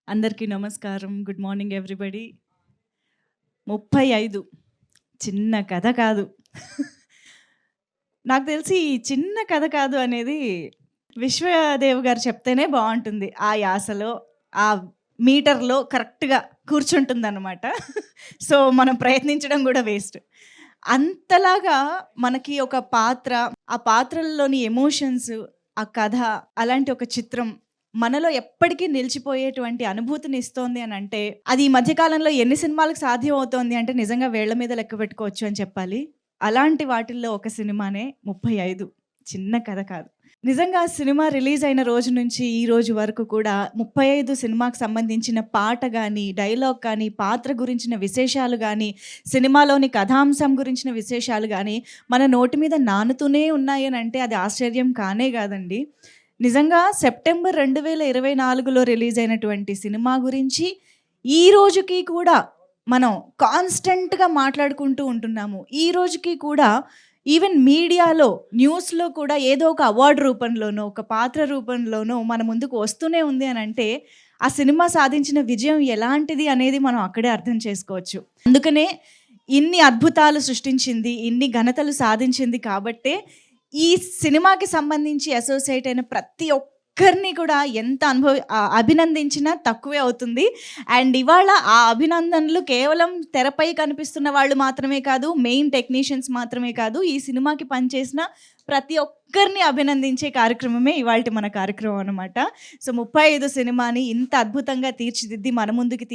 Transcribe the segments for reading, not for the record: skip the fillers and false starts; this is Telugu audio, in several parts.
అందరికీ నమస్కారం. Good morning everybody. 35 చిన్న కథ కాదు. నాకు తెలిసి ఈ చిన్న కథ కాదు అనేది విశ్వదేవ్ గారు చెప్తేనే బావుంటుంది. ఆ యాసలో, ఆ మీటర్‌లో కరెక్ట్‌గా కూర్చుంటుందనమాట. సో, మనం ప్రయత్నించడం గూడా వేస్ట్. అంతలాగా మనకి ఒక పాత్ర, ఆ పాత్రల్లోని ఎమోషన్స్, ఆ కథ, అలాంటి ఒక చిత్రం మనలో ఎప్పటికీ నిలిచిపోయేటువంటి అనుభూతిని ఇస్తోంది అనంటే, అది ఈ మధ్య కాలంలో ఎన్ని సినిమాలకు సాధ్యం అవుతోంది అంటే నిజంగా వేళ్ళ మీద లెక్క పెట్టుకోవచ్చు అని చెప్పాలి. అలాంటి వాటిల్లో ఒక సినిమానే 35 చిన్న కథ కాదు. నిజంగా ఆ సినిమా రిలీజ్ అయిన రోజు నుంచి ఈ రోజు వరకు కూడా 35 సినిమాకి సంబంధించిన పాట గాని, డైలాగ్ కానీ, పాత్ర గురించిన విశేషాలు గాని, సినిమాలోని కథాంశం గురించిన విశేషాలు గాని, మన నోటి మీద నానుతూనే ఉన్నాయనంటే అది ఆశ్చర్యం కానే కాదండి. నిజంగా సెప్టెంబర్ 2024లో రిలీజ్ అయినటువంటి సినిమా గురించి ఈ రోజుకి కూడా మనం కాన్స్టెంట్‌గా మాట్లాడుకుంటూ ఉంటున్నాము. ఈ రోజుకి కూడా ఈవెన్ మీడియాలో, న్యూస్‌లో కూడా ఏదో ఒక అవార్డ్ రూపంలోనో, ఒక పాత్ర రూపంలోనో మన ముందుకు వస్తూనే ఉంది అనంటే, ఆ సినిమా సాధించిన విజయం ఎలాంటిది అనేది మనం అక్కడే అర్థం చేసుకోవచ్చు. అందుకనే ఇన్ని అద్భుతాలు సృష్టించింది, ఇన్ని ఘనతలు సాధించింది కాబట్టే, ఈ సినిమాకి సంబంధించి అసోసియేట్ అయిన ప్రతి ఒక్కరిని కూడా ఎంత అభినందించినా తక్కువే అవుతుంది. అండ్ ఇవాళ ఆ అభినందనలు కేవలం తెరపై కనిపిస్తున్న వాళ్ళు మాత్రమే కాదు, మెయిన్ టెక్నీషియన్స్ మాత్రమే కాదు, ఈ సినిమాకి పనిచేసిన ప్రతి ఒక్కరిని అభినందించే కార్యక్రమమే ఇవాల్టి మన కార్యక్రమం అనమాట. సో, 35 సినిమాని ఇంత అద్భుతంగా తీర్చిదిద్ది మన ముందుకి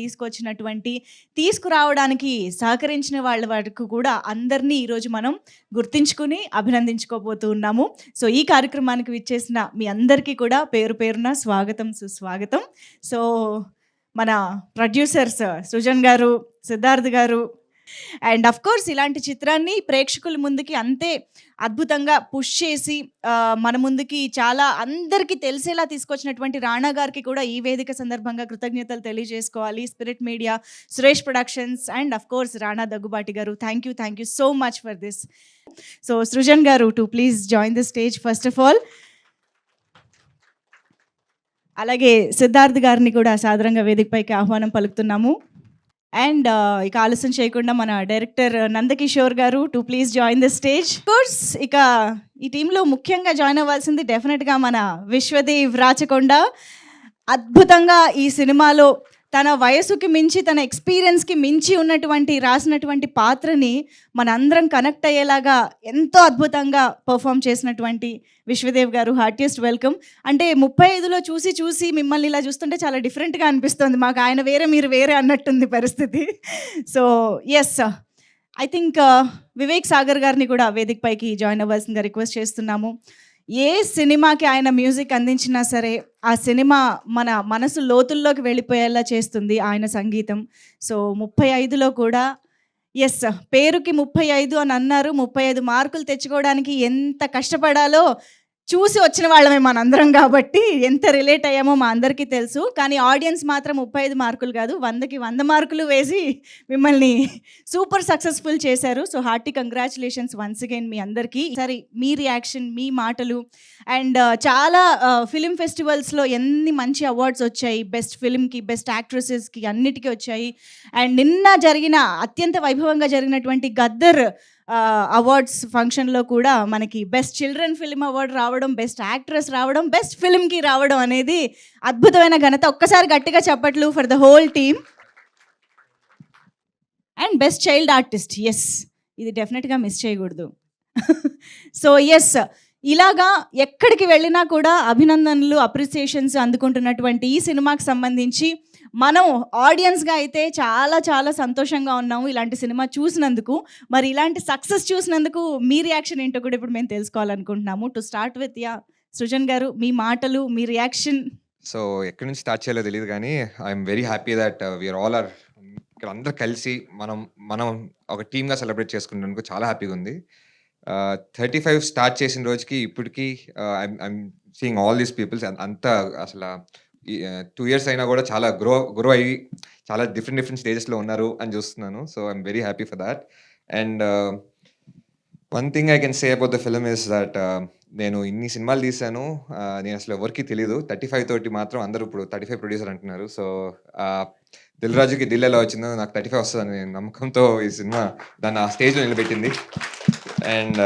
తీసుకురావడానికి సహకరించిన వాళ్ళ వరకు కూడా అందరినీ ఈరోజు మనం గుర్తించుకుని అభినందించుకోబోతూ ఉన్నాము. సో, ఈ కార్యక్రమానికి విచ్చేసిన మీ అందరికీ కూడా పేరు పేరున స్వాగతం, సుస్వాగతం. సో, మన ప్రొడ్యూసర్స్ సృజన్ గారు, సిద్ధార్థ్ గారు అండ్ అఫ్‌కోర్స్ ఇలాంటి చిత్రాన్ని ప్రేక్షకుల ముందుకి అంతే అద్భుతంగా పుష్ చేసి మన ముందుకి చాలా అందరికీ తెలిసేలా తీసుకొచ్చినటువంటి రాణా గారికి కూడా ఈ వేదిక సందర్భంగా కృతజ్ఞతలు తెలియజేసుకోవాలి. Spirit Media, Suresh Productions and of course Rana Daggubati garu. Thank you so much for this. So, Srujan garu to please join the stage first of all. అలాగే సిద్ధార్థ్ గారిని కూడా సాదరంగా వేదికపైకి ఆహ్వానం పలుకుతున్నాము. అండ్ ఇక ఆలస్యం చేయకుండా మన డైరెక్టర్ నందకిషోర్ గారు to please join the stage. Course ఇక ఈ టీంలో ముఖ్యంగా జాయిన్ అవ్వాల్సింది డెఫినెట్గా మన విశ్వదేవ్ రాచకొండ. అద్భుతంగా ఈ సినిమాలో తన వయసుకి మించి, తన ఎక్స్పీరియన్స్‌కి మించి రాసినటువంటి పాత్రని మనందరం కనెక్ట్ అయ్యేలాగా ఎంతో అద్భుతంగా పెర్ఫార్మ్ చేసినటువంటి విశ్వదేవ్ గారు, హార్టియెస్ట్ వెల్కమ్. అంటే 35లో చూసి మిమ్మల్ని ఇలా చూస్తుంటే చాలా డిఫరెంట్‌గా అనిపిస్తుంది. మాకు ఆయన వేరే, మీరు వేరే అన్నట్టుంది పరిస్థితి. So, yes, I think Vivek Sagar గారిని కూడా వేదిక పైకి జాయిన్ అవ్వాల్సిందిగా రిక్వెస్ట్ చేస్తున్నాము. ఏ సినిమాకి ఆయన మ్యూజిక్ అందించినా సరే, ఆ సినిమా మన మనసు లోతుల్లోకి వెళ్ళిపోయేలా చేస్తుంది ఆయన సంగీతం. సో, 35లో కూడా యెస్, పేరుకి 35 అని అన్నారు. 35 మార్కులు తెచ్చుకోవడానికి ఎంత కష్టపడాలో చూసి వచ్చిన వాళ్ళమే మనందరం కాబట్టి ఎంత రిలేట్ అయ్యామో మా అందరికీ తెలుసు. కానీ ఆడియన్స్ మాత్రం 35 మార్కులు కాదు, 100కి 100 మార్కులు వేసి మిమ్మల్ని సూపర్ సక్సెస్‌ఫుల్ చేశారు. So, hearty congratulations once again మీ అందరికీ. ఈసారి మీ రియాక్షన్, మీ మాటలు అండ్ చాలా ఫిల్మ్ ఫెస్టివల్స్‌లో ఎన్ని మంచి అవార్డ్స్ వచ్చాయి. బెస్ట్ ఫిల్మ్‌కి, బెస్ట్ యాక్ట్రెసెస్‌కి అన్నిటికీ వచ్చాయి. అండ్ నిన్న జరిగిన అత్యంత వైభవంగా జరిగినటువంటి గద్దర్ అవార్డ్స్ ఫంక్షన్‌లో కూడా మనకి బెస్ట్ చిల్డ్రన్ ఫిల్మ్ అవార్డ్ రావడం, బెస్ట్ యాక్ట్రెస్ రావడం, బెస్ట్ ఫిల్మ్‌కి రావడం అనేది అద్భుతమైన ఘనత. ఒక్కసారి గట్టిగా చప్పట్లు for the whole team. And best child artist, yes, ఇది డెఫినెట్‌గా మిస్ చేయకూడదు. సో, యెస్, ఇలాగా ఎక్కడికి వెళ్ళినా కూడా అభినందనలు, అప్రిసియేషన్స్ అందుకుంటున్నటువంటి ఈ సినిమాకి సంబంధించి మనం ఆడియన్స్‌గా అయితే చాలా సంతోషంగా ఉన్నాము ఇలాంటి సినిమా చూసినందుకు. మరి ఇలాంటి సక్సెస్ చూసినందుకు మీ రియాక్షన్ ఏంటో కూడా ఇప్పుడు మేము తెలుసుకోవాలనుకుంటున్నాము. టు స్టార్ట్ విత్ సృజన్ గారు, మీ మాటలు, మీ రియాక్షన్. సో, ఎక్కడి నుంచి స్టార్ట్ చేయాలో తెలీదు గానీ, ఐఎమ్ వెరీ హ్యాపీ దట్ ఇక్కడ అందరూ కలిసి మనం మనం ఒక టీమ్‌గా సెలబ్రేట్ చేసుకున్నందుకు చాలా హ్యాపీగుంది. 35 స్టార్ట్ చేసిన రోజుకి ఇప్పటికి I'm seeing all these peoples అంతా అసల 2 ఇయర్స్ అయినా గూడా చాలా గ్రో అయ్యి చాలా డిఫరెంట్ స్టేజెస్‌లో ఉన్నారు అని చూస్తున్నాను. So, I'm very happy for that. And one thing I can say about the film is that నేను ఇన్ని సినిమాలు తీశాను. నేను అసలు ఎవరికీ తెలీదు. 35 తోటి మాత్రం అందరూ ఇప్పుడు 35 ప్రొడ్యూసర్ అంటున్నారు. సో, 'దిల్ రాజుకి దిల్' ఎలా వచ్చిందో నాకు 35 వస్తదని నమ్మకంతో ఈ సినిమా దాన్ని ఆ స్టేజ్‌లో నిలబెట్టింది. అండ్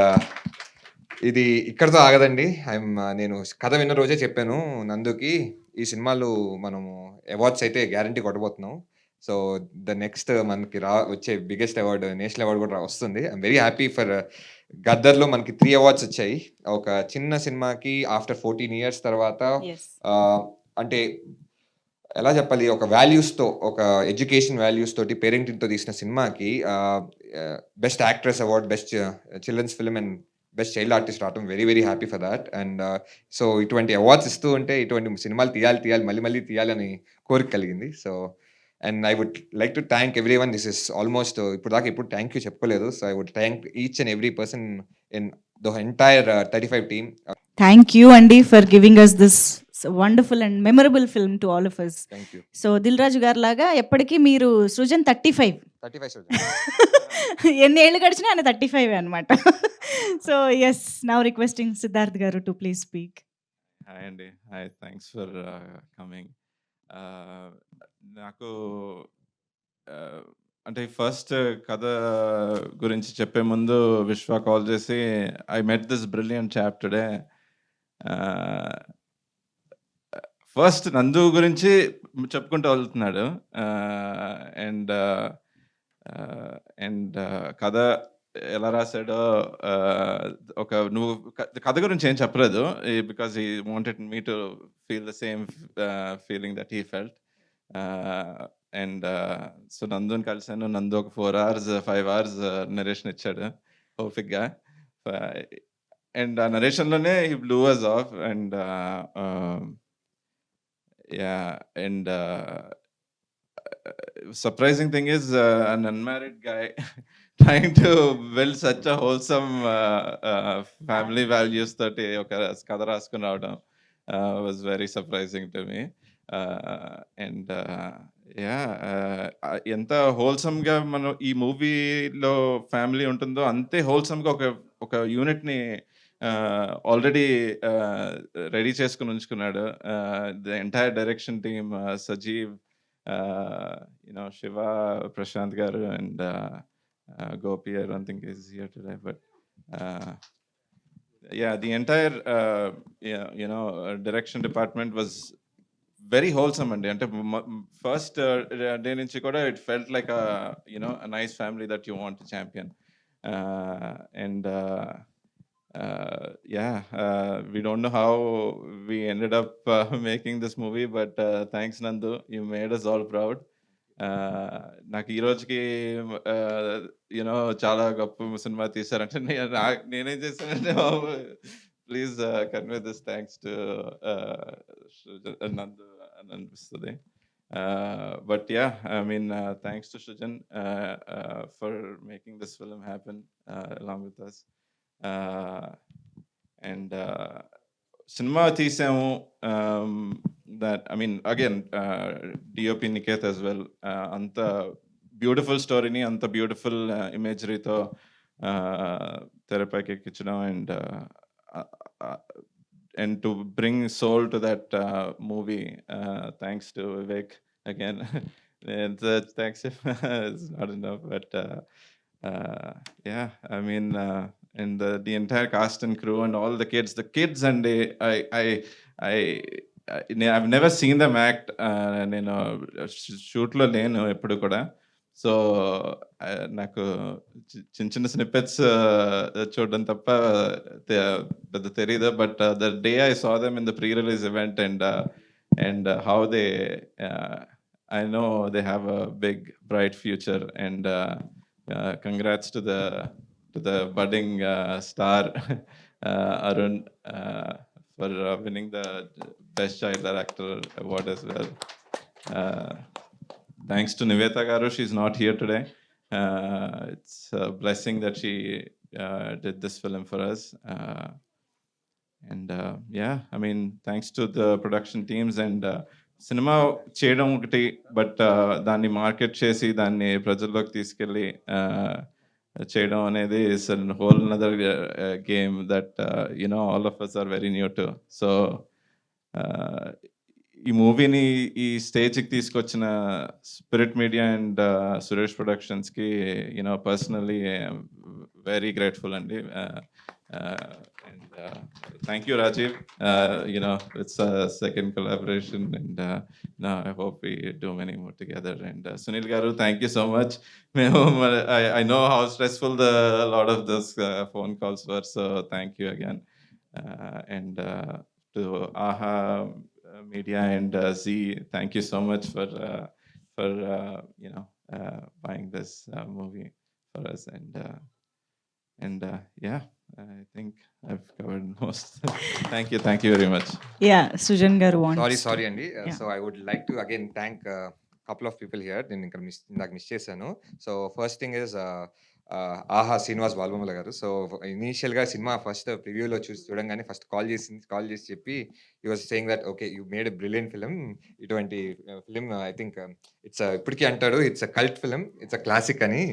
ఇది ఇక్కడితో ఆగదండి. నేను కథ విన్న రోజే చెప్పాను నందుకి, ఈ సినిమాలు మనము అవార్డ్స్ అయితే గ్యారంటీ కొట్టబోతున్నాం. సో, ద నెక్స్ట్ మనకి వచ్చే బిగ్గెస్ట్ అవార్డ్ నేషనల్ అవార్డ్ కూడా వస్తుంది. ఐయామ్ వెరీ హ్యాపీ ఫర్ 'గద్దర్‌లో' మనకి 3 అవార్డ్స్ వచ్చాయి. ఒక చిన్న సినిమాకి ఆఫ్టర్ 14 ఇయర్స్ తర్వాత యెస్. అంటే ఎలా చెప్పాలి? ఒక వాల్యూస్‌తో, ఒక ఎడ్యుకేషన్ వాల్యూస్ తోటి పేరెంటింగ్‌తో తీసిన సినిమాకి best actress award, best children's film and best child artist రావటం very, very happy for that. And so, ఇటువంటి అవార్డ్స్ ఇస్తూ ఉంటే ఇటువంటి సినిమాలు తీయాలి, మళ్ళీ, మళ్ళీ తీయాలని కోరిక కలిగింది. So, and I would like to thank everyone. This is almost ఇప్పటిదాకా ఎప్పుడు థాంక్ యూ చెప్పుకోలేదు. So, I would thank each and every person in the entire 35 team. Thank you అండి for giving us this wonderful and memorable film to all of us. Thank you. So, 'Dil Raju' గారిలాగా ఎప్పటికీ మీరు సృజన్ 35 35 సృజన్. ఎన్ని ఏళ్ళు గడిచినా ఆయన 35 అనమాట. So, yes, now requesting Siddharth గారు టు ప్లీజ్ స్పీక్. హాయ్ అండి. హాయ్. Thanks for coming. నాకు అంటే ఫస్ట్ కథ గురించి చెప్పే ముందు విశ్వ కాల్ చేసి I met this brilliant chap today. First Nandu గురించి చెప్పుకుంటూ వెళ్తున్నాడు. అండ్ అండ్ కథ ఎలా రాశాడో ఒక నువ్వు కథ గురించి ఏం చెప్పలేదు, because he wanted me to feel the same feeling that he felt. And so నందుని కలిసాను. నందు ఒక 4 hours 5 hours నరేషన్ ఇచ్చాడు ఓపిక్గా. అండ్ ఆ నరేషన్లోనే he blew us off. And yeah, and surprising thing is an unmarried guy trying to build such a wholesome family values తోటి ఒక కథ రాసుకుని రావడం was very surprising to me. And yeah, ఎంత హోల్సమ్గా మనం ఈ మూవీలో ఫ్యామిలీ ఉంటుందో అంతే హోల్సమ్గా ఒక యూనిట్ని ఆల్రెడీ రెడీ చేసుకుని ఉంచుకున్నాడు. The entire direction team, Sajeev, Shiva, Prashant garu, and Gopi, I don't think is here today, but yeah, the entire direction department was very wholesome and ante first day nunchi kuda it felt like a nice family that you want to champion. And yeah, we don't know how we ended up making this movie, but thanks Nandu, you made us all proud. నాకు ఈ రోజుకి చాలా గొప్ప సినిమా తీశారంటే నేనేం చేశానంటే please convey this thanks to Nandu అని అనిపిస్తుంది. But yeah, I mean thanks to Srujan for making this film happen along with us. And సినిమా తీసాము, that I mean again DOP Niket as well, anta beautiful story ni anta beautiful imagery tho therapy ekkichadam and to bring soul to that movie, thanks to Vivek again. And thanks is not enough, but yeah, I mean and the entire cast and crew and all the kids and I've never seen them act. నేను షూట్లో లేను ఎప్పుడు కూడా. సో నాకు చిన్న స్నిప్పెట్స్ చూడడం తప్ప పెద్ద తెలీదు. But the day I saw them in the pre release event and how they I know they have a big bright future, and congrats to the budding star Arun for winning the Best Child Director award as well. Thanks to Nivetha garu, she's not here today. It's a blessing that she did this film for us. And yeah, I mean, thanks to the production teams and cinema చేయడం ఒకటి, బట్ దాన్ని మార్కెట్ చేసి దాన్ని ప్రజల్లోకి తీసుకెళ్ళి చేయడం అనేది is an whole another game that all of us are very new to. So ఈ మూవీని ఈ స్టేజ్కి తీసుకొచ్చిన స్పిరిట్ మీడియా అండ్ సురేష్ ప్రొడక్షన్స్కి పర్సనలీ వెరీ గ్రేట్ఫుల్ అండి. And thank you Rajeev. It's second collaboration and I hope we do many more together. And Sunil garu, thank you so much. I know how stressful a lot of those phone calls were, so thank you again. And to AHA Media and Z, thank you so much for buying this movie for us. And yeah, I think I've covered most. Thank you very much. Yeah Srujan garu sorry అండి. Yeah. So I would like to again thank couple of people here. నేను ఇంకా ఇందాక మిస్ చేశాను. సో ఫస్ట్ థింగ్ ఇస్ ఆహా శ్రీనివాస్ బాలబొమ్మల గారు. సో ఇనీషియల్గా సినిమా ఫస్ట్ ప్రివ్యూలో చూడంగానే ఫస్ట్ కాల్ చేసి చెప్పి you was saying that okay you made a brilliant film. ఇటువంటి ఫిలిం ఐ థింక్ ఇట్స్ ఇప్పటికీ అంటాడు it's a cult film, it's a classic అని.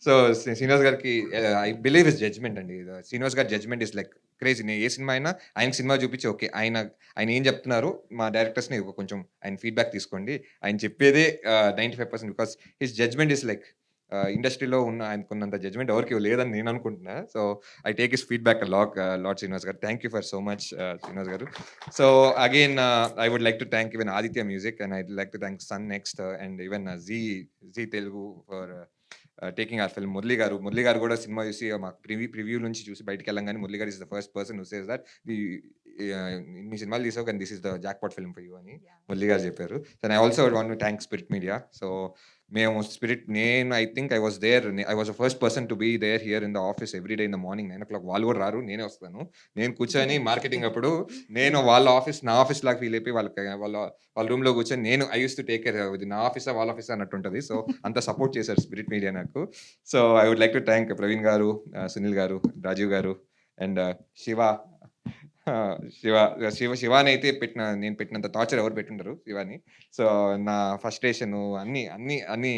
సో శ్రీనివాస్ గారికి ఐ బిలీవ్ ఇస్ జడ్జ్మెంట్ అండి. శ్రీనివాస్ గారి జడ్జ్మెంట్ ఇస్ లైక్ క్రేజీ. నేను ఏ సినిమా అయినా ఆయనకి సినిమా చూపించి ఓకే ఆయన ఏం చెప్తున్నారు మా డైరెక్టర్స్ని కొంచెం ఆయన ఫీడ్బ్యాక్ తీసుకోండి, ఆయన చెప్పేదే 95%, because his judgment is like ఇండస్ట్రీలో ఉన్న ఆయనకున్నంత జడ్జ్మెంట్ ఎవరికి లేదని నేను అనుకుంటున్నా. So I take his feedback lot Srinivas garu. Thank you for so much Srinivas garu. So again I would like to thank even Aditya Music and I would like to thank Sun NXT and even Zee Telugu for taking our film. Murali garu కూడా సినిమా చూసి మాకు ప్రివ్యూ నుంచి చూసి బయటికి వెళ్ళంగానే Murali garu is the first person who says that మీ సినిమాలు తీసావు కానీ this is the jackpot film for you అని మురళీ గారు చెప్పారు. So I also want to thank Spirit Media. So మేము I think I was the first person to be there here in the office every day in the morning 9 o'clock. వాళ్ళు కూడా రారు, నేనే వస్తాను. నేను కూర్చొని మార్కెటింగ్ అప్పుడు నేను నా ఆఫీస్ లాగా ఫీల్ అయిపోయి వాళ్ళ రూమ్ లో కూర్చొని నేను I use to take care, ఇది నా ఆఫీసా వాళ్ళ ఆఫీసా అన్నట్టు ఉంటుంది. సో అంత సపోర్ట్ చేశారు స్పిరిట్ మీడియా నాకు. So I would like to thank Praveen garu, Sunil గారు, రాజీవ్ గారు అండ్ శివాని అయితే నేను పెట్టినంత టార్చర్ ఎవరు పెట్టుంటారు శివాని. సో నా ఫ్రస్ట్రేషన్ అన్ని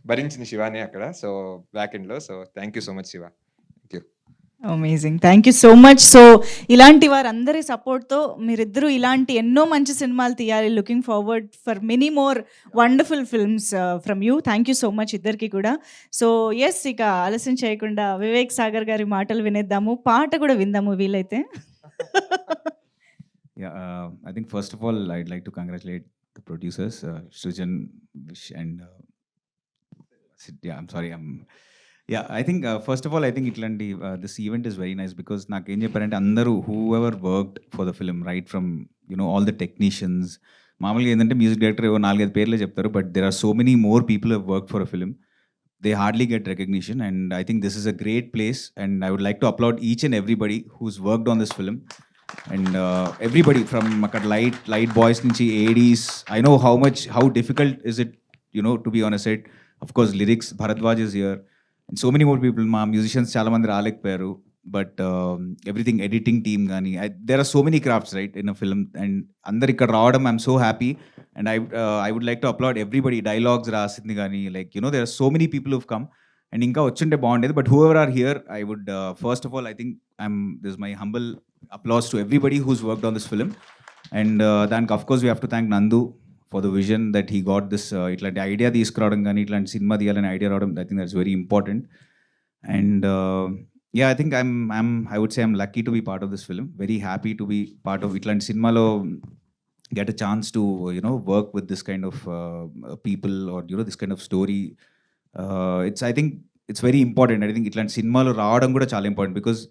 భరించింది శివాని అక్కడ. సో బ్యాక్ ఎండ్ లో. So thank you so much Shiva. Thank you. Amazing, thank you so much. So ఇలాంటి వారందరి సపోర్ట్తో మీరిద్దరూ ఇలాంటి ఎన్నో మంచి సినిమాలు తీయాలి. Looking forward for many more wonderful films from you. Thank you so much ఇద్దరికి కూడా. సో ఎస్, ఇక ఆలస్యం చేయకుండా వివేక్ సాగర్ గారి మాటలు వినేద్దాము, పాట కూడా విందాము వీలైతే. Yeah, I think first of all, I'd like to congratulate the producers, Srijan, Vish, and I'm sorry. I think first of all, I think this event is very nice because nakem chepparante andaru whoever worked for the film, right from all the technicians, మామూలుగా ఏంటంటే మ్యూజిక్ డైరెక్టర్ 4-5 పేర్లే చెప్తారు, but there are so many more people who have worked for a film. They hardly get recognition, and I think this is a great place, and I would like to applaud each and everybody who's worked on this film. And everybody from light boys nunchi ADs, I know how difficult is it to be on a set. Of course lyrics, Bharadwaj is here, and so many more people. Ma musicians chaala mandi ralekpoyaru, but everything, editing team gani, there are so many crafts, right, in a film, and andaru ikkada raavadam I'm so happy. And I would like to applaud everybody. Dialogues rasindi gani, like there are so many people who've come, and inka ochunte baundedi. But whoever are here, I would first of all, I think this is my humble applause to everybody who's worked on this film. And then of course we have to thank Nandu for the vision that he got this itlanti idea తీసుకురావడం కానీ ఇట్లాంటి సినిమా తీయాలని ఐడియా రావడం. I think that's very important. And yeah, I think I would say I'm lucky to be part of this film. Very happy to be part of itlanti సినిమాలో get a chance to work with this kind of people, or this kind of story. I think it's very important. I think itlanti సినిమాలో రావడం కూడా చాలా ఇంపార్టెంట్, బికాజ్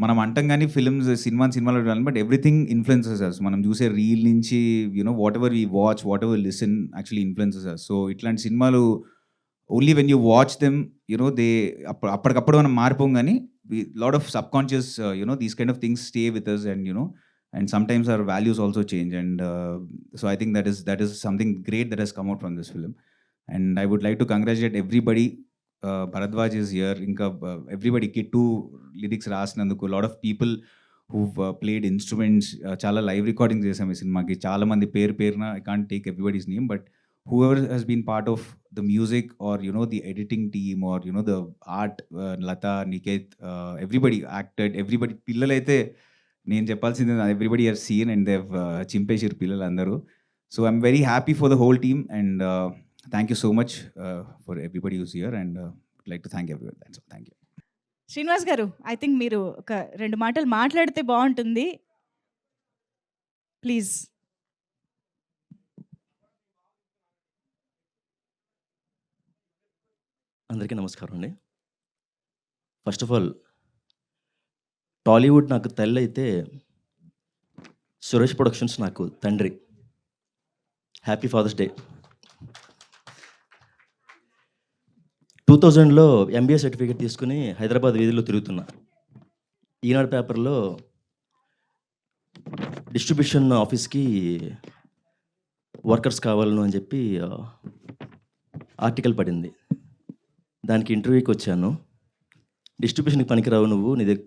మనం అంటాం కానీ సినిమాలో బట్ ఎవ్రీథింగ్ ఇన్ఫ్లుయెన్సెస్ అస్. మనం చూసే రీల్ నుంచి whatever we watch, whatever listen actually influences us. So ఇట్లాంటి సినిమాలు only when you watch them they అప్పటికప్పుడు మనం మారిపోం, కానీ lot of subconscious these kind of things stay with us, and sometimes our values also change. And so I think that is something great that has come out from this film. And I would like to congratulate everybody. Bharadwaj is here, inka everybody kittu lyrics rasnanduku, lot of people who've played instruments, chala live recordings chesam ee cinema ki, chaala mandi perna I can't take everybody's name, but whoever has been part of the music or the editing team or the art, Lata, Niket, everybody acted, everybody పిల్లలైతే నేను చెప్పాల్సింది everybody are seen and Dev చింపేసిరు పిల్లలు అందరూ. So I'm very happy for the whole team and thank you so much for everybody use here and like to thank everyone. That's all. Thank you. Srinivas garu, I think మీరు ఒక 2 మాటలు మాట్లాడితే బాగుంటుంది. ప్లీజ్. అందరికీ నమస్కారం అండి. ఫస్ట్ ఆఫ్ ఆల్ టాలీవుడ్ నాకు తల్లి అయితే సురేష్ ప్రొడక్షన్స్ నాకు తండ్రి. Happy father's day. 2000లో ఎంబీఏ సర్టిఫికేట్ తీసుకుని హైదరాబాద్ వీధిలో తిరుగుతున్నా. ఈనాడు పేపర్లో డిస్ట్రిబ్యూషన్ ఆఫీస్కి వర్కర్స్ కావాలను అని చెప్పి ఆర్టికల్ పడింది. దానికి ఇంటర్వ్యూకి వచ్చాను. డిస్ట్రిబ్యూషన్కి పనికిరావు నువ్వు, నీ దగ్గర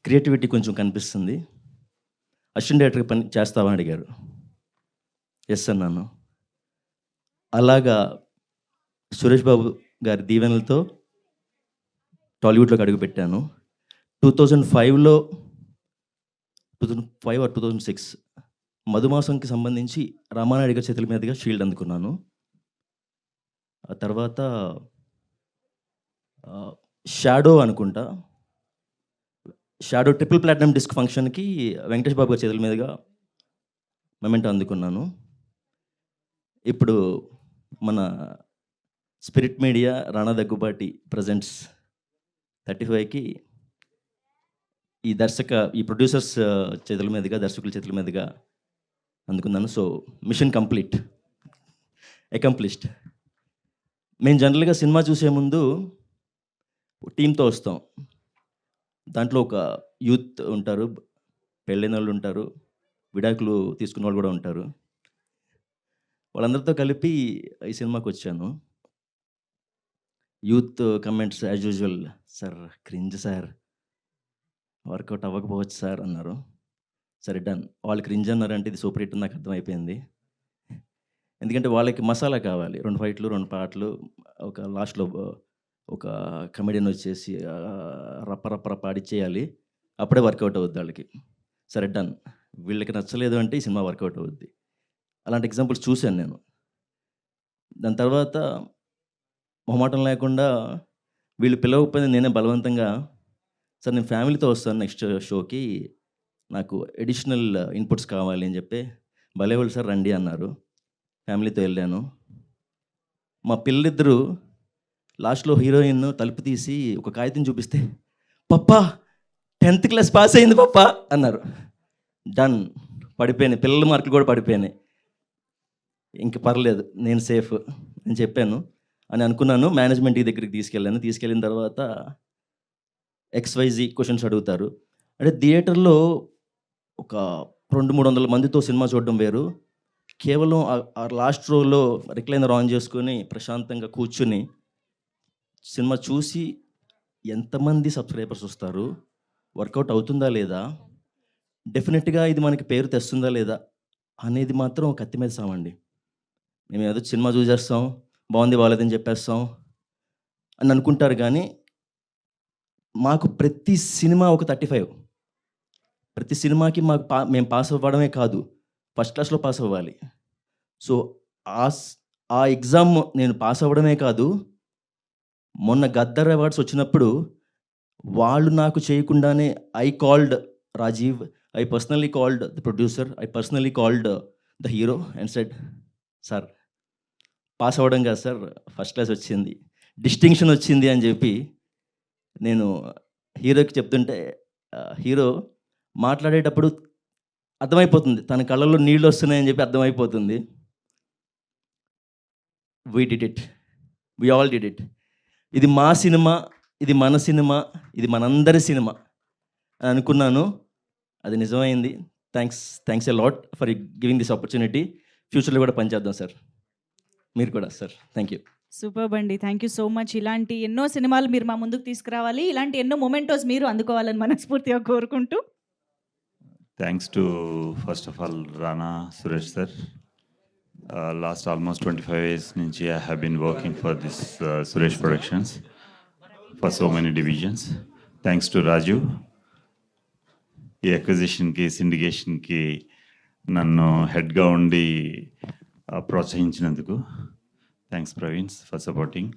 క్రియేటివిటీ కొంచెం కనిపిస్తుంది, అసిస్టెంట్ డైరెక్టర్కి పని చేస్తావా అని అడిగారు. ఎస్ అన్నాను. అలాగా సురేష్ బాబు గారి దీవెనలతో టాలీవుడ్లోకి అడుగుపెట్టాను. 2005 ఆర్ 2006 మధుమాసంకి సంబంధించి రామానాయుడు గారి చేతుల మీదుగా షీల్డ్ అందుకున్నాను. ఆ తర్వాత షాడో అనుకుంటా, షాడో ట్రిపుల్ ప్లాటినం డిస్క్ ఫంక్షన్కి వెంకటేష్ బాబు గారి చేతుల మీదుగా మెమెంటో అందుకున్నాను. ఇప్పుడు మన స్పిరిట్ మీడియా రాణా దగ్గుబాటి ప్రజెంట్స్ 35కి ఈ ప్రొడ్యూసర్స్ చేతుల మీదుగా, దర్శకుల చేతుల మీదుగా అందుకున్నాను. So mission complete, accomplished. మేము జనరల్గా సినిమా చూసే ముందు టీంతో వస్తాం. దాంట్లో ఒక యూత్ ఉంటారు, పెళ్ళైన వాళ్ళు ఉంటారు, విడాకులు తీసుకున్న వాళ్ళు కూడా ఉంటారు. వాళ్ళందరితో కలిపి ఈ సినిమాకి వచ్చాను. Youth comments as usual, sir cringe sir, work out అవ్వకపోవచ్చు సార్ అన్నారు. సరే డన్. వాళ్ళు క్రింజ్ అన్నారంటే ఇది సూపర్ హిట్ నాకు అర్థమైపోయింది. ఎందుకంటే వాళ్ళకి మసాలా కావాలి, 2 ఫైట్లు 2 పాటలు, ఒక లాస్ట్లో ఒక కమెడియన్ వచ్చేసి రప్ప పాడిచ్చేయాలి, అప్పుడే వర్కౌట్ అవుద్ది వాళ్ళకి. సరే డన్. వీళ్ళకి నచ్చలేదు అంటే ఈ సినిమా వర్కౌట్ అవుద్ది. అలాంటి ఎగ్జాంపుల్స్ చూశాను నేను. దాని తర్వాత మొహమాటం లేకుండా వీళ్ళు పిలవకపోయినా నేనే బలవంతంగా, సార్ నేను ఫ్యామిలీతో వస్తాను నెక్స్ట్ షోకి, నాకు అడిషనల్ ఇన్పుట్స్ కావాలి అని చెప్పి, భలేవాళ్ళు సార్ రండి అన్నారు. ఫ్యామిలీతో వెళ్ళాను. మా పిల్లలిద్దరూ లాస్ట్లో హీరోయిన్ తలుపు తీసి ఒక కాగితం చూపిస్తే, పప్పా 10th క్లాస్ పాస్ అయింది పప్పా అన్నారు. డన్. పడిపోయినాయి, పిల్లల మార్కులు కూడా పడిపోయినాయి. ఇంక పర్లేదు, నేను సేఫ్ అని చెప్పాను అని అనుకున్నాను. మేనేజ్మెంట్ దగ్గరికి తీసుకెళ్ళాను. తీసుకెళ్ళిన తర్వాత XYZ క్వశ్చన్స్ అడుగుతారు. అంటే థియేటర్లో ఒక 200-300 మందితో సినిమా చూడడం వేరు, కేవలం ఆ లాస్ట్ రోలో రిక్లైనర్ ఆన్ చేసుకొని ప్రశాంతంగా కూర్చుని సినిమా చూసి ఎంతమంది సబ్స్క్రైబర్స్ వస్తారు, వర్కౌట్ అవుతుందా లేదా, డెఫినెట్గా ఇది మనకి పేరు తెస్తుందా లేదా అనేది మాత్రం కత్తి మీద సామండి. మేము ఏదో సినిమా చూసేస్తాం, బాగుంది బాగాలేదని చెప్పేస్తాం అని అనుకుంటారు. కానీ మాకు ప్రతి సినిమా ఒక 35, ప్రతి సినిమాకి మాకు మేము పాస్ అవ్వడమే కాదు, ఫస్ట్ క్లాస్లో పాస్ అవ్వాలి. సో ఆ ఎగ్జామ్ నేను పాస్ అవ్వడమే కాదు, మొన్న గద్దర్ అవార్డ్స్ వచ్చినప్పుడు వాళ్ళు నాకు చేయకుండానే I called Rajiv, I personally called the producer, I personally called the hero and said, sir pass అవ్వడం కాదు సార్, ఫస్ట్ క్లాస్ వచ్చింది, డిస్టింక్షన్ వచ్చింది అని చెప్పి నేను హీరోకి చెప్తుంటే, హీరో మాట్లాడేటప్పుడు అర్థమైపోతుంది, తన కళ్ళల్లో నీళ్ళు వస్తున్నాయని చెప్పి అర్థమైపోతుంది. We did it, we all did it. ఇది మా సినిమా, ఇది మన సినిమా, ఇది మనందరి సినిమా అని అనుకున్నాను. అది నిజమైంది. Thanks a lot for giving this opportunity. ఫ్యూచర్లో కూడా పనిచేద్దాం సార్, మీరు కూడా సార్. Thank you. సూపర్బ్ అండి. Thank you so much. ఇలాంటి ఎన్నో సినిమాలు మీరు మా ముందుకు తీసుకురావాలి, ఇలాంటి ఎన్నో మొమెంటోస్ మీరు అందుకోవాలని మనస్ఫూర్తిగా కోరుకుంటూ, thanks to first of all Rana, Suresh sir, Last almost 25 years నుంచి I have been working for this Suresh Productions for so many divisions. Thanks to Raju. ఈ అక్విజిషన్కి సిండికేషన్కి నన్ను హెడ్గా ఉండి ప్రోత్సహించినందుకు thanks Praveen for supporting.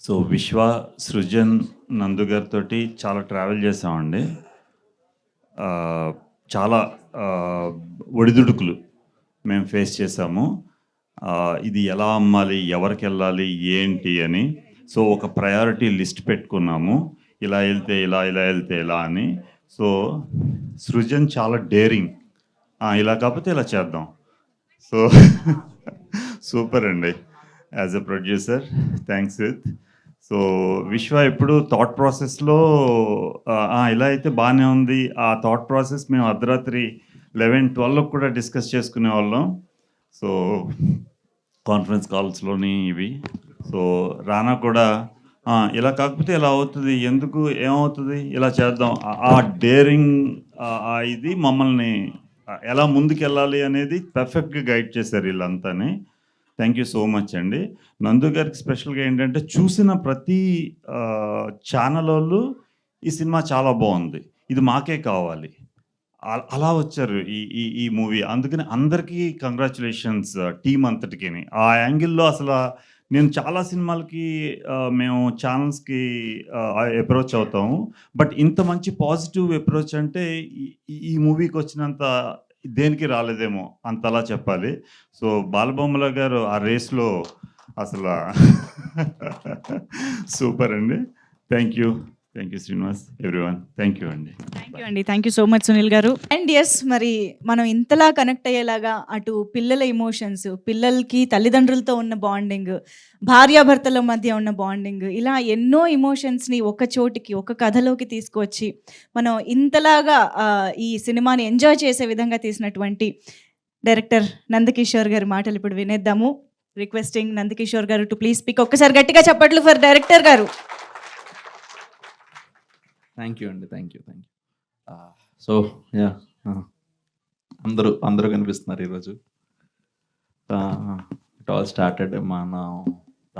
So Vishwa, Srujan, నందు గారితో చాలా ట్రావెల్ చేసామండి. చాలా ఒడిదుడుకులు మేము ఫేస్ చేసాము. ఇది ఎలా అమ్మాలి, ఎవరికి వెళ్ళాలి, ఏంటి అని. సో ఒక ప్రయారిటీ లిస్ట్ పెట్టుకున్నాము, ఇలా వెళ్తే ఇలా, ఇలా వెళ్తే ఇలా అని. సో సృజన్ చాలా డేరింగ్, ఇలా కాకపోతే ఇలా చేద్దాం. సో సూపర్ అండి as a producer. Thanks with. So విశ్వ ఎప్పుడు థాట్ ప్రాసెస్లో ఇలా అయితే బాగానే ఉంది. ఆ థాట్ ప్రాసెస్ మేము అర్ధరాత్రి 11-12 కూడా డిస్కస్ చేసుకునే వాళ్ళం. సో కాన్ఫరెన్స్ కాల్స్లోని ఇవి. సో రానా కూడా ఇలా కాకపోతే ఇలా అవుతుంది, ఎందుకు ఏమవుతుంది, ఇలా చేద్దాం. ఆ డేరింగ్ ఇది మమ్మల్ని ఎలా ముందుకెళ్ళాలి అనేది పర్ఫెక్ట్గా గైడ్ చేశారు వీళ్ళంతానే. థ్యాంక్ యూ సో మచ్ అండి. నందు గారికి స్పెషల్గా ఏంటంటే చూసిన ప్రతి ఛానల్ వాళ్ళు ఈ సినిమా చాలా బాగుంది, ఇది మాకే కావాలి, అలా వచ్చారు ఈ మూవీ. అందుకని అందరికీ కంగ్రాచులేషన్స్ టీమ్ అంతటికి. ఆ యాంగిల్లో అసలు నేను చాలా సినిమాలకి మేము ఛానల్స్కి అప్రోచ్ అవుతాము, బట్ ఇంత మంచి పాజిటివ్ అప్రోచ్ అంటే ఈ మూవీకి వచ్చినంత దేనికి రాలేదేమో అంతలా చెప్పాలి. సో బాలబొమ్మల గారు ఆ రేస్లో అసలు సూపర్ అండి. Thank you Srinivas, everyone. Thank you అండి. Thank you so much Sunil garu. And yes, మరి మనం ఇంతలా కనెక్ట్ అయ్యేలాగా అటు పిల్లల ఎమోషన్స్, పిల్లలకి తల్లిదండ్రులతో ఉన్న బాండింగ్, భార్యాభర్తల మధ్య ఉన్న బాండింగ్, ఇలా ఎన్నో ఎమోషన్స్ని ఒక చోటికి, ఒక కథలోకి తీసుకువచ్చి మనం ఇంతలాగా ఈ సినిమాని ఎంజాయ్ చేసే విధంగా తీసినటువంటి డైరెక్టర్ నందకిషోర్ గారి మాటలు ఇప్పుడు వినేద్దాము. రిక్వెస్టింగ్ నందకిషోర్ గారు టు ప్లీజ్ స్పీక్. ఒక్కసారి గట్టిగా చప్పట్లు ఫర్ డైరెక్టర్ గారు. థ్యాంక్ యూ అండి, థ్యాంక్ యూ. సో యా, అందరూ కనిపిస్తున్నారు ఈరోజు. ఇట్ ఆల్ స్టార్టెడ్ మనం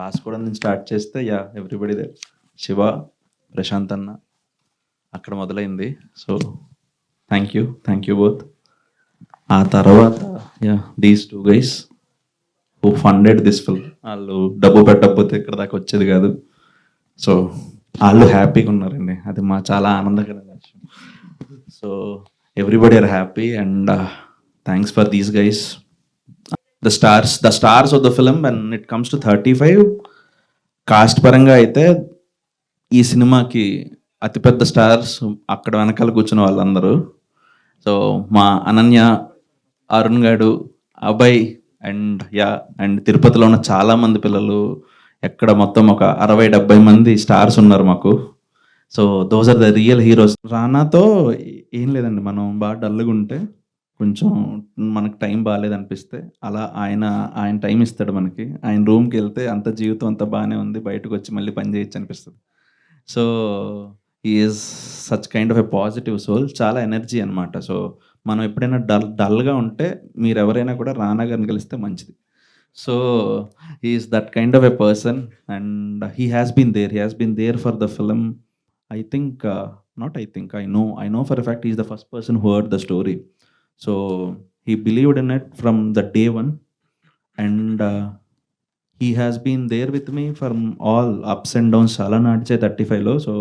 రాసుకోవడం నుంచి స్టార్ట్ చేస్తే yeah everybody they, Shiva, Prashanth అన్న అక్కడ మొదలైంది. So thank you both. ఆ తర్వాత yeah these 2 guys who funded this film, వాళ్ళు డబ్బు పెట్టకపోతే ఇక్కడ దాకా వచ్చేది కాదు. సో వాళ్ళు హ్యాపీగా ఉన్నారండి, అది మా చాలా ఆనందకరమైన విషయం. So everybody are happy and thanks for these guys. The stars of the film and it comes to 35 cost పరంగా అయితే ఈ సినిమాకి అతిపెద్ద స్టార్స్ అక్కడ వెనకాల కూర్చున్న వాళ్ళందరూ. సో మా అనన్య, అరుణ్ గారు, అభయ్ అండ్ తిరుపతిలో ఉన్న చాలామంది పిల్లలు, ఎక్కడ మొత్తం ఒక 60-70 మంది స్టార్స్ ఉన్నారు మాకు. So those are the real heroes. రానాతో ఏం లేదండి, మనం బాగా డల్గా ఉంటే, కొంచెం మనకు టైం బాగాలేదనిపిస్తే అలా ఆయన టైం ఇస్తాడు మనకి. ఆయన రూమ్కి వెళ్తే అంత జీవితం అంత బాగానే ఉంది, బయటకు వచ్చి మళ్ళీ పని చేయొచ్చు అనిపిస్తుంది. So is such kind of a positive soul, చాలా ఎనర్జీ అనమాట. సో మనం ఎప్పుడైనా డల్గా ఉంటే మీరు ఎవరైనా కూడా రానా గారిని కలిస్తే మంచిది. So he is that kind of a person and he has been there for the film. I know for a fact he is the first person who heard the story. So he believed in it from the day one and he has been there with me from all ups and downs. Chala nadiche 35 lo, so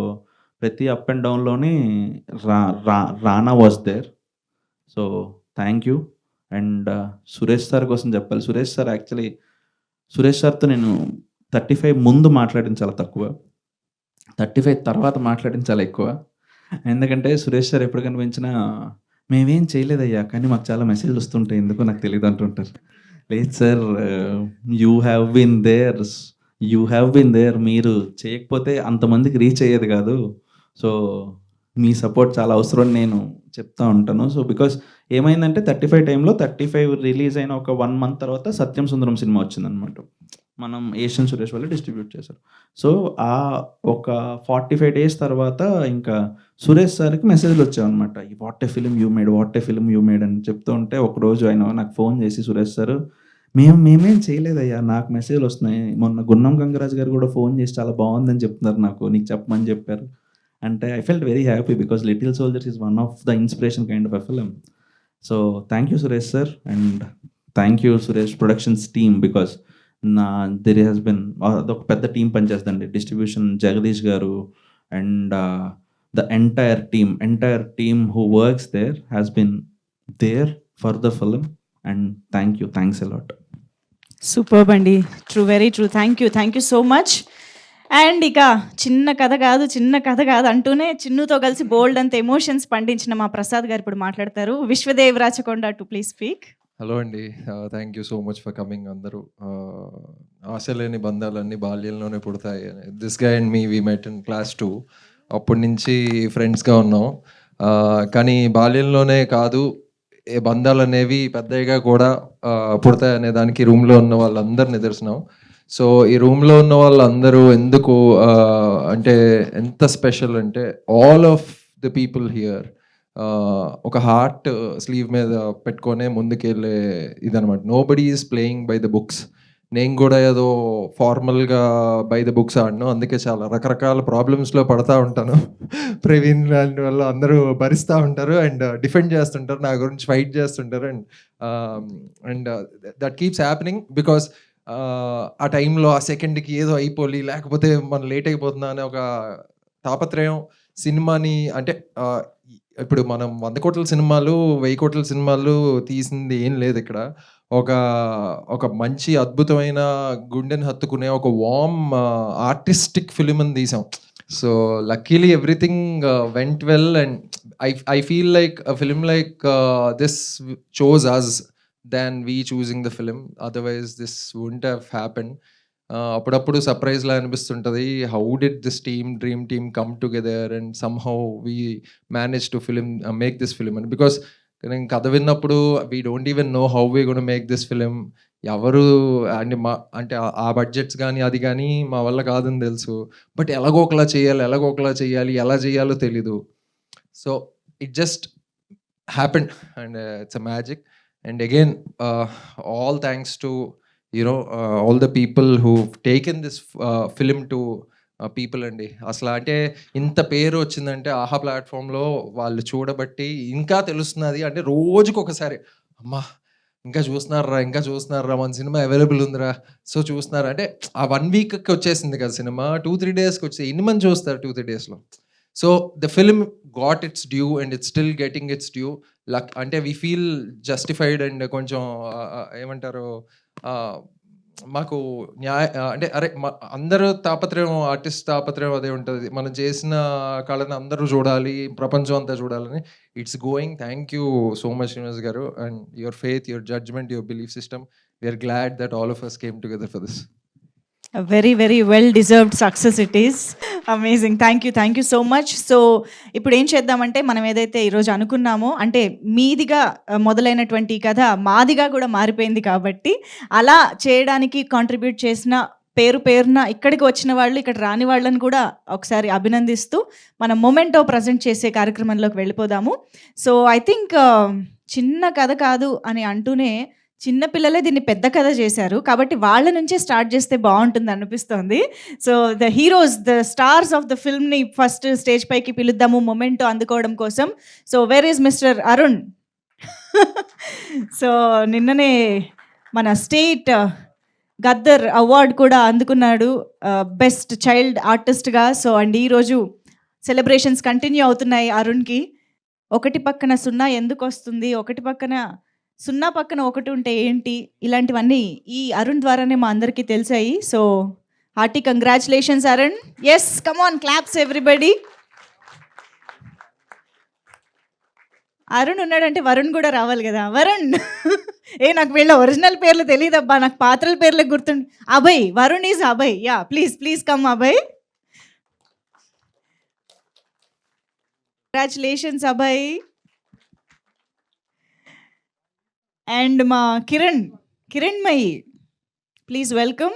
prati up and down loni Rana was there. So thank you. And Suresh sir కోసం చెప్పాలి. సురేష్ సార్తో నేను 35 ముందు మాట్లాడిన చాలా తక్కువ, 35 తర్వాత మాట్లాడిన చాలా ఎక్కువ. ఎందుకంటే సురేష్ సార్ ఎప్పుడు కనిపించినా మేమేం చేయలేదయ్యా కానీ మాకు చాలా మెసేజ్లు వస్తుంటాయి, ఎందుకో నాకు తెలియదు అంటుంటారు. లేదు sir, you have been there, మీరు చేయకపోతే అంతమందికి రీచ్ అయ్యేది కాదు. సో మీ సపోర్ట్ చాలా అవసరం నేను చెప్తా ఉంటాను. సో బికాస్ ఏమైందంటే 35 టైంలో 35 రిలీజ్ అయిన ఒక 1 month తర్వాత సత్యం సుందరం సినిమా వచ్చిందనమాట. మనం ఏషియన్ సురేష్ వాళ్ళు డిస్ట్రిబ్యూట్ చేశారు. సో ఆ ఒక 45 days తర్వాత ఇంకా సురేష్ సార్కి మెసేజ్లు వచ్చాయన్నమాట, what a film you made అని చెప్తూ ఉంటే ఒకరోజు ఆయన నాకు ఫోన్ చేసి, సురేష్ సార్ మేమేం చేయలేదయ్యా, నాకు మెసేజ్లు వస్తున్నాయి. మొన్న గున్నం గంగరాజు గారు కూడా ఫోన్ చేసి చాలా బాగుందని చెప్తున్నారు నాకు, నీకు చెప్పమని చెప్పారు. అంటే I felt very happy because Little Soldiers is one of the inspiration kind of a film. So thank you Suresh sir, and thank you Suresh Productions team, because there has been అదొక పెద్ద టీం పనిచేస్తుందండి. Distribution Jagadish garu and the entire team who works there has been there for the film, and thanks a lot. Superb అండి. True, very true. Thank you so much. And ఇక చిన్న కథ కాదు అంటూనే చిన్నుతో కలిసి బోల్డ్ అంత ఎమోషన్స్ పండించిన మా ప్రసాద్ గారు ఇప్పుడు మాట్లాడతారు. Vishwadev Rachakonda to please speak. Hello అండి, thank you so much for coming. అందరూ ఆశ లేని బంధాలన్నీ బాల్యంలోనే పుడతాయి. This guy and me we met in class 2. అప్పటి నుంచి ఫ్రెండ్స్గా ఉన్నాం. కానీ బాల్యంలోనే కాదు, ఏ బంధాలు అనేవి పెద్దగా కూడా పుడతాయి అనే దానికి రూమ్లో ఉన్న వాళ్ళందరూ నిదర్శనం. సో ఈ రూమ్లో ఉన్న వాళ్ళందరూ ఎందుకు అంటే ఎంత స్పెషల్ అంటే, all of the people here ఒక హార్ట్ స్లీవ్ మీద పెట్టుకొనే ముందుకెళ్ళే ఇదనమాట. Nobody is playing by the books. నేను కూడా ఏదో ఫార్మల్గా బై ద బుక్స్ ఆడను, అందుకే చాలా రకరకాల ప్రాబ్లమ్స్లో పడతా ఉంటాను. ప్రవీణ్ లాంటి వాళ్ళు అందరూ భరిస్తూ ఉంటారు అండ్ డిఫెండ్ చేస్తుంటారు, నా గురించి ఫైట్ చేస్తుంటారు. And that keeps happening because ఆ టైంలో ఆ సెకండ్కి ఏదో అయిపోయి, లేకపోతే మనం లేట్ అయిపోతున్నా అనే ఒక తాపత్రయం సినిమాని. అంటే ఇప్పుడు మనం 100 కోట్ల సినిమాలు 1000 కోట్ల సినిమాలు తీసింది ఏం లేదు ఇక్కడ. ఒక మంచి అద్భుతమైన గుండెని హత్తుకునే ఒక వార్మ్ ఆర్టిస్టిక్ ఫిలిం అని తీసాం. So luckily everything went well and I feel like a film like this chose us than we choosing the film. Otherwise this wouldn't have happened. అప్పుడప్పుడు సర్ప్రైజ్లా అనిపిస్తుంటుంది, how did this dream team come together and somehow we manage to make this film అని. బికాస్ నేను కథ విన్నప్పుడు we don't even know how we gonna make this film. ఎవరు అంటే ఆ బడ్జెట్స్ కానీ అది కానీ మా వల్ల కాదని తెలుసు, బట్ ఎలాగోకలా చేయాలి, ఎలా చేయాలో తెలీదు. So it just happened and it's a magic. And again all thanks to all the people who've taken this film to people అండి. అసలు అంటే ఇంత పేరు వచ్చిందంటే ఆహా ప్లాట్ఫామ్లో వాళ్ళు చూడబట్టి ఇంకా తెలుస్తున్నది. అంటే రోజుకి ఒకసారి అమ్మా ఇంకా చూస్తున్నారా మన సినిమా అవైలబుల్ ఉందిరా, సో చూస్తున్నారా అంటే ఆ 1 వీక్కి వచ్చేసింది కదా సినిమా, 2-3 డేస్కి వచ్చేది. ఎన్ని మంది చూస్తారు 2-3 డేస్లో? So the film got it's due and it's still getting it's due. అంటే వీ ఫీల్ జస్టిఫైడ్ అండ్ కొంచెం ఏమంటారు, మాకు అంటే అరే అందరూ తాపత్రయం, ఆర్టిస్ట్ తాపత్రయం అదే ఉంటుంది, మనం చేసిన కళను అందరూ చూడాలి, ప్రపంచం అంతా చూడాలని. It's going. Thank you so much Srinivas garu, and your faith, your judgment, your belief system. We are glad that all of us came together for this. Very very well deserved success it is. Amazing. Thank you so much. So ఇప్పుడు ఏం చేద్దామంటే, మనం ఏదైతే ఈరోజు అనుకున్నామో, అంటే మీదిగా మొదలైనటువంటి కథ మాదిగా కూడా మారిపోయింది కాబట్టి, అలా చేయడానికి కాంట్రిబ్యూట్ చేసిన పేరున ఇక్కడికి వచ్చిన వాళ్ళు, ఇక్కడ రాని వాళ్ళని కూడా ఒకసారి అభినందిస్తూ మనం మొమెంటో ప్రజెంట్ చేసే కార్యక్రమంలోకి వెళ్ళిపోదాము. సో ఐ థింక్ చిన్న కథ కాదు అని అంటూనే చిన్నపిల్లలే దీన్ని పెద్ద కథ చేశారు కాబట్టి వాళ్ళ నుంచే స్టార్ట్ చేస్తే బాగుంటుంది అనిపిస్తోంది. So the heroes, the stars of the ఫిల్మ్ని ఫస్ట్ స్టేజ్ పైకి పిలుద్దాము మొమెంటో అందుకోవడం కోసం. So where is mister Arun? So నిన్ననే మన స్టేట్ గద్దర్ అవార్డ్ కూడా అందుకున్నాడు బెస్ట్ చైల్డ్ ఆర్టిస్ట్గా. సో అండ్ ఈరోజు సెలబ్రేషన్స్ కంటిన్యూ అవుతున్నాయి అరుణ్కి. 1 పక్కన 0 ఎందుకు వస్తుంది, 1 పక్కన 0 పక్కన 1 ఉంటే ఏంటి, ఇలాంటివన్నీ ఈ అరుణ్ ద్వారానే మా అందరికీ తెలిసాయి. So hearty congratulations Arun. Yes, come on, claps everybody. Arun ఉన్నాడంటే వరుణ్ కూడా రావాలి కదా. వరుణ్ నాకు వీళ్ళ ఒరిజినల్ పేర్లు తెలియదబ్బా, నాకు పాత్రల పేర్లకు గుర్తుండి. Abhay, Varun is Abhay. Yeah, please come Abhay. Congratulations Abhay. And మా కిరణ్మయి, ప్లీజ్ వెల్కమ్.